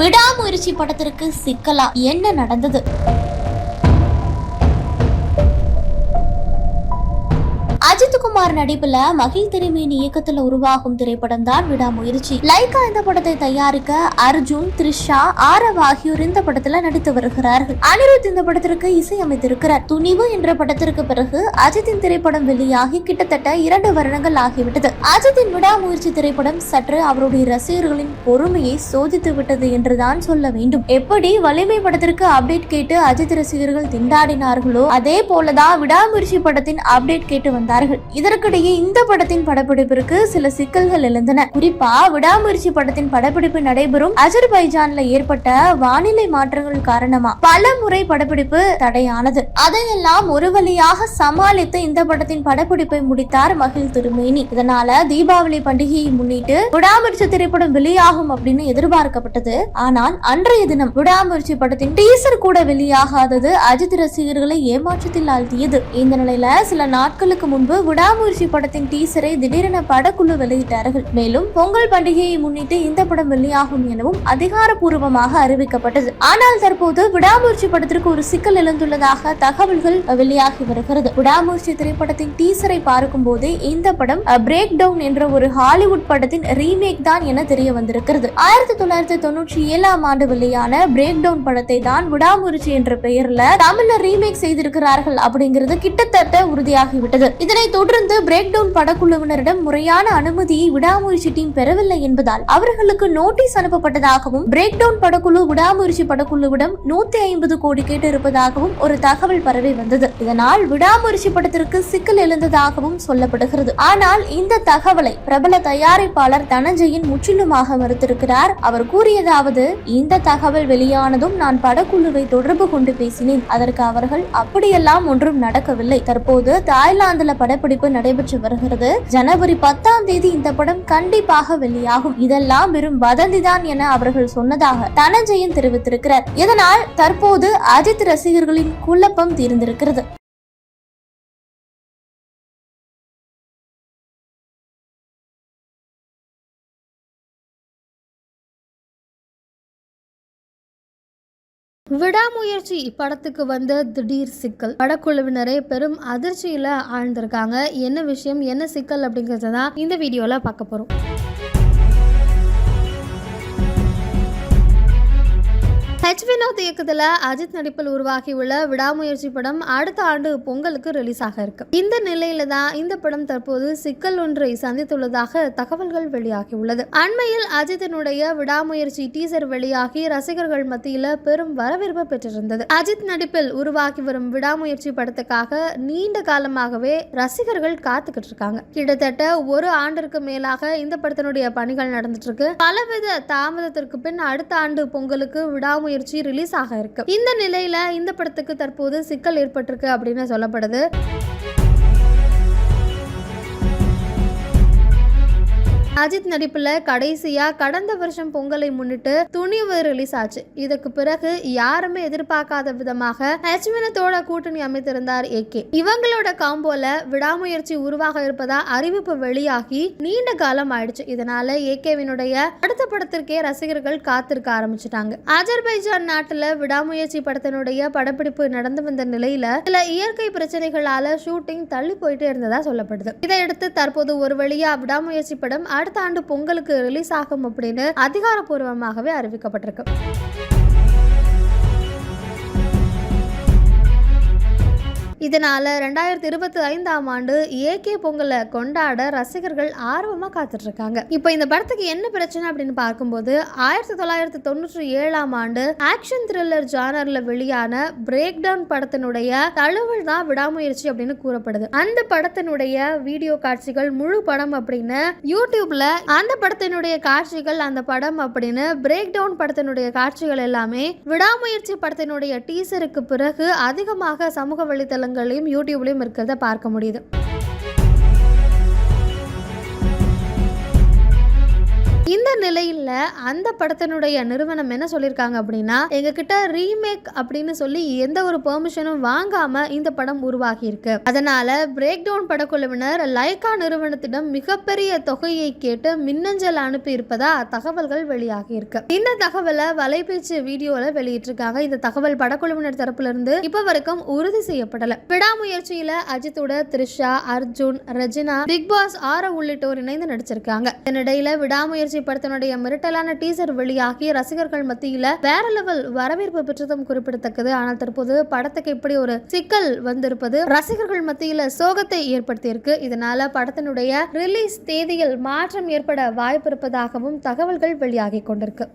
விடாமுயற்சி படத்திற்கு சிக்கலா? என்ன நடந்தது? அஜித்குமார் நடிப்புல மகிழ் திருமேனி இயக்கத்துல உருவாகும் திரைப்படம் தான் விடாமுயற்சி. லைகா இந்த படத்தை தயாரிக்க அர்ஜுன், த்ரிஷா, ஆரவ் ஆகியோர் இந்த படத்துல நடித்து வருகிறார்கள். அனிருத் இந்த படத்திற்கு இசையமைத்திருக்கிறார். துணிவு என்ற படத்திற்கு பிறகு அஜித்தின் திரைப்படம் வெளியாகி கிட்டத்தட்ட 2 வருடங்கள் ஆகிவிட்டது. அஜித்தின் விடாமுயற்சி திரைப்படம் சற்று அவருடைய ரசிகர்களின் பொறுமையை சோதித்து விட்டது என்றுதான் சொல்ல வேண்டும். எப்படி வலிமை படத்திற்கு அப்டேட் கேட்டு அஜித் ரசிகர்கள் திண்டாடினார்களோ அதே போலதான் விடாமுயற்சி படத்தின் அப்டேட் கேட்டு வந்தார்கள். இதற்கிடையே இந்த படத்தின் படப்பிடிப்பிற்கு சில சிக்கல்கள் எழுந்தன. குறிப்பா விடாமுயற்சி படத்தின் படப்பிடிப்பு நடைபெறும் அஜர்பைஜான்ல ஏற்பட்ட வானிலை மாற்றங்கள் காரணமா பல முறை படப்பிடிப்பு தடையானது. அதையெல்லாம் ஒரு வழியாக சமாளித்து இந்த படத்தின் படப்பிடிப்பை முடித்தார் மகிழ் திருமேனி. இதனால தீபாவளி பண்டிகையை முன்னிட்டு விடாமுயற்சி திரைப்படம் வெளியாகும் அப்படின்னு எதிர்பார்க்கப்பட்டது. ஆனால் அன்றைய தினம் விடாமுயற்சி படத்தின் டீசர் கூட வெளியாகாதது அஜித் ரசிகர்களை ஏமாற்றத்தில் ஆழ்த்தியது. இந்த நிலையில சில நாட்களுக்கு முன்பு விடாமுயற்சி படத்தின் டீசரை திடீரென படக்குழு வெளியிட்டார்கள். மேலும் பொங்கல் பண்டிகையை முன்னிட்டு இந்த படம் வெளியாகும் எனவும் அதிகாரப்பூர்வமாக அறிவிக்கப்பட்டது. ஆனால் தற்போது விடாமுயற்சி படத்திற்கு ஒரு சிக்கல் எழுந்துள்ளதாக தகவல்கள் வெளியாகி வருகிறது. விடாமுயற்சி திரைப்படத்தின் டீசரை பார்க்கும் போதே இந்த படம் பிரேக் டவுன் என்ற ஒரு ஹாலிவுட் படத்தின் ரீமேக் தான் என தெரிய வந்திருக்கிறது. 1997ஆம் ஆண்டு வெளியான பிரேக் டவுன் படத்தை தான் விடாமுயற்சி என்ற பெயர்ல தமிழ்ல ரீமேக் செய்திருக்கிறார்கள் அப்படிங்கிறது கிட்டத்தட்ட உறுதியாகிவிட்டது. இதனை தொடர்ந்து பிரேக் டவுன் படக்குழுவினரிடம் முறையான அனுமதியை விடாமுயற்சி டீம் பெறவில்லை என்பதால் அவர்களுக்கு நோட்டீஸ் அனுப்பப்பட்டதாகவும் பிரேக் டவுன் படக்குழு விடாமுயற்சி படக்குழுவிடம் 150 கோடி கேட்டு இருப்பதாகவும் ஒரு தகவல் பரவி வந்தது. இதனால் விடாமுயற்சி படத்திற்கு சிக்கல் எழுந்ததாகவும் சொல்லப்படுகிறது. ஆனால் இந்த தகவலை பிரபல தயாரிப்பாளர் தனஞ்சயன் முற்றிலுமாக மறுத்திருக்கிறார். அவர் கூறியதாவது, இந்த தகவல் வெளியானதும் நான் படக்குழுவை தொடர்பு கொண்டு பேசினேன். அதற்கு அவர்கள் அப்படியெல்லாம் ஒன்றும் நடக்கவில்லை. தற்போது தாய்லாந்துல படப்பிடிப்பு நடைபெற்று வருகிறது. ஜனவரி 10ஆம் தேதி இந்த படம் கண்டிப்பாக வெளியாகும். இதெல்லாம் வெறும் வதந்திதான் என அவர்கள் சொன்னதாக தனஞ்சயன் தெரிவித்திருக்கிறார். இதனால் தற்போது அஜித் ரசிகர்களின் குழப்பம் தீர்ந்திருக்கிறது. விடாமுயற்சி படத்துக்கு வந்த திடீர் சிக்கல் படக்குழுவினரே பெரும் அதிர்ச்சியில ஆழ்ந்திருக்காங்க. என்ன விஷயம், என்ன சிக்கல் அப்படிங்கறத தான் இந்த வீடியோல பார்க்க போறோம். வினோத் இயக்கத்துல அஜித் நடிப்பில் உருவாகியுள்ள விடாமுயற்சி படம் அடுத்த ஆண்டு பொங்கலுக்கு ரிலீஸ் ஆக இருக்கு. இந்த நிலையில தான் இந்த படம் தற்போது சிக்கல் ஒன்றை சந்தித்துள்ளதாக தகவல்கள் வெளியாகி உள்ளது. அண்மையில் அஜித்தினுடைய விடாமுயற்சி டீசர் வெளியாகி ரசிகர்கள் மத்தியில பெரும் வரவேற்பு பெற்றிருந்தது. அஜித் நடிப்பில் உருவாகி வரும் விடாமுயற்சி படத்துக்காக நீண்ட காலமாகவே ரசிகர்கள் காத்துக்கிட்டு இருக்காங்க. கிட்டத்தட்ட ஒரு ஆண்டிற்கு மேலாக இந்த படத்தினுடைய பணிகள் நடந்துட்டு இருக்கு. பலவித தாமதத்திற்கு பின் அடுத்த ஆண்டு பொங்கலுக்கு விடாமுயற்சி ரிலீஸ் ஆக இருக்கு. இந்த நிலையில இந்த படத்துக்கு தற்போது சிக்கல் ஏற்பட்டிருக்கு அப்படின்னு சொல்லப்படுது. அஜித் நடிப்புல கடைசியா கடந்த வருஷம் பொங்கலை முன்னிட்டு துணிவு ரிலீஸ் ஆச்சு. இதுக்கு பிறகு யாருமே எதிர்பார்க்காத விதமாக வினோத்தோட கூட்டணி அமைத்திருந்தார் ஏகே. இவங்களோட காம்போல விடாமுயற்சி உருவாக இருப்பதா அறிவிப்பு வெளியாகி நீண்ட காலம் ஆயிடுச்சு. இதனால ஏகேவினுடைய அடுத்த படத்திற்கே ரசிகர்கள் காத்திருக்க ஆரம்பிச்சுட்டாங்க. அஜர்பைஜான் நாட்டுல விடாமுயற்சி படத்தினுடைய படப்பிடிப்பு நடந்து வந்த நிலையில சில இயற்கை பிரச்சனைகளால ஷூட்டிங் தள்ளி போயிட்டே இருந்ததா சொல்லப்படுது. இதையடுத்து தற்போது ஒரு வழியா விடாமுயற்சி படம் அடுத்த ஆண்டு பொங்கலுக்கு ரிலீஸ் ஆகும் அப்படின்னு அதிகாரப்பூர்வமாகவே அறிவிக்கப்பட்டிருக்கு. இதனால 2025ஆம் ஆண்டு ஏகே பொங்கலை கொண்டாட ரசிகர்கள் ஆர்வமா காத்துட்டு இருக்காங்க. இப்போ இந்த படத்துக்கு என்ன பிரச்சனை அப்படின்னு பார்க்கும்போது 1997ஆம் ஆண்டு ஆக்ஷன் த்ரில்லர் ஜானர்ல வெளியான பிரேக் டவுன் படத்தினுடைய தழுவல் தான் விடாமுயற்சி அப்படின்னு கூறப்படுது. அந்த படத்தினுடைய வீடியோ காட்சிகள் முழு படம் அப்படின்னு யூடியூப்ல அந்த படத்தினுடைய காட்சிகள் அந்த படம் அப்படின்னு பிரேக் டவுன் படத்தினுடைய காட்சிகள் எல்லாமே விடாமுயற்சி படத்தினுடைய டீசருக்கு பிறகு அதிகமாக சமூக வலைதளங்கள் யூடியூப்லயும் இருக்கிறத பார்க்க முடியுது. இந்த நிலையில அந்த படத்தினுடைய நிறுவனம் என்ன சொல்லியிருக்காங்க அப்படின்னா, எங்க கிட்ட ரீமேக் அப்படின்னு சொல்லி எந்த ஒரு பெர்மிஷனும் வாங்காம இந்த படம் உருவாகி இருக்கு. அதனால பிரேக் டவுன் படக்குழுவினர் லைகா நிறுவனத்திடம் மிகப்பெரிய தொகையை கேட்டு மின்னஞ்சல் அனுப்பி இருப்பதா தகவல்கள் வெளியாகி இருக்கு. இந்த தகவலை வலைபேச்சு வீடியோல வெளியிட்டிருக்காங்க. இந்த தகவல் படக்குழுவினர் தரப்புல இருந்து இப்ப வரைக்கும் உறுதி செய்யப்படல. விடாமுயற்சியில அஜித்தோட த்ரிஷா, அர்ஜுன், ரெஜினா, பிக் பாஸ் ஆரவ் உள்ளிட்டோர் இணைந்து நடிச்சிருக்காங்க. இதனிடையில விடாமுயற்சி படத்தினுடைய மிரட்டலான டீசர் வெளியாகி ரசிகர்கள் மத்தியில வேற லெவல் வரவேற்பு பெற்றதும் குறிப்பிடத்தக்கது. ஆனால் தற்போது படத்துக்கு இப்படி ஒரு சிக்கல் வந்திருப்பது ரசிகர்கள் மத்தியில சோகத்தை ஏற்படுத்தியிருக்கு. இதனால படத்தினுடைய ரிலீஸ் தேதியில் மாற்றம் ஏற்பட வாய்ப்பு இருப்பதாகவும் தகவல்கள் வெளியாகி கொண்டிருக்கு.